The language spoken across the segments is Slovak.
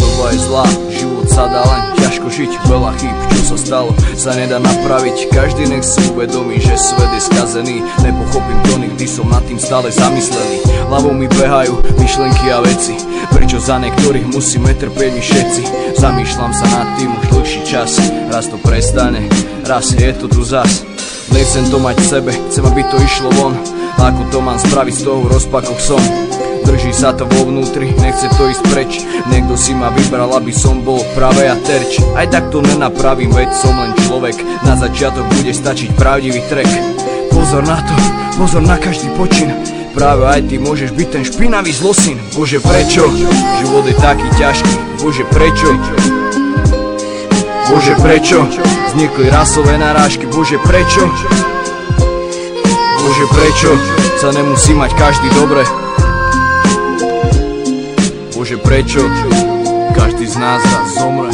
Doba je zlá, život sa dá len ťažko žiť. Veľa chýb, čo sa stalo, sa nedá napraviť. Každý nech si uvedomí, že svet je skazený. Nepochopím to nikdy, som nad tým stále zamyslený. Hlavou mi behajú myšlenky a veci. Prečo za niektorých musíme trpieť my všetci? Zamýšľam sa nad tým už dlhší čas. Raz to prestane, raz je to tu zas. Nechcem to mať v sebe, chcem, aby to išlo von. A ako to mám spraviť, z toho rozpakoch som. Drží sa to vo vnútri, nechce to ísť preč. Niekto si ma vybral, aby som bol práve ja terč. Aj tak to nenapravím, veď som len človek. Na začiatok bude stačiť pravdivý track. Pozor na to, pozor na každý počin. Práve aj ty môžeš byť ten špinavý zlosin. Bože prečo, život je taký ťažký. Bože prečo, bože prečo vznikli rasové narážky. Bože prečo, bože prečo sa nemusí mať každý dobre. Bože prečo každý z nás raz zomre.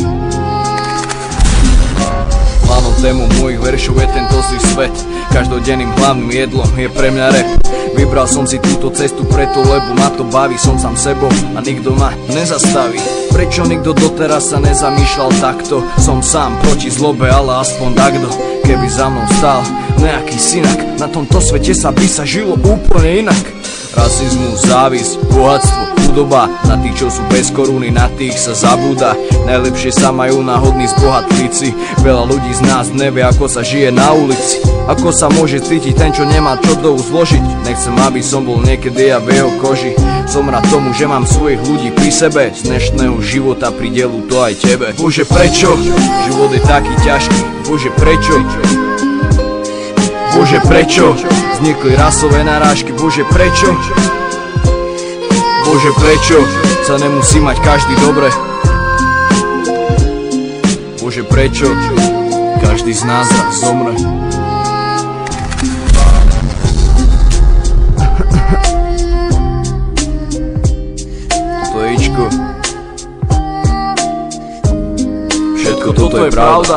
Hlavnou témou mojich veršov je tento zlý svet. Každodenným hlavným jedlom je pre mňa rap. Vybral som si túto cestu preto, lebo ma to baví. Som sám sebou a nikto ma nezastaví. Prečo nikto doteraz sa nezamýšľal takto? Som sám proti zlobe, ale aspoň takto. Keby za mnou stál nejaký synak, na tomto svete by sa žilo úplne inak. Rasizmus, závisť, bohatstvo, chudoba. Na tých, čo sú bez koruny, na tých sa zabúda. Najlepšie sa majú náhodní zbohatlíci. Veľa ľudí z nás nevie, ako sa žije na ulici. Ako sa môže cítiť ten, čo nemá čo do zložiť. Nechcem, aby som bol niekedy ja v jeho koži. Som rád tomu, že mám svojich ľudí pri sebe. Z dnešného života pridelu to aj tebe. Bože prečo, život je taký ťažký. Bože prečo, bože prečo vznikli rasové narážky. Bože prečo, bože prečo sa nemusí mať každý dobre. Bože prečo každý z nás raz zomre. To je Ičko. Všetko toto je pravda.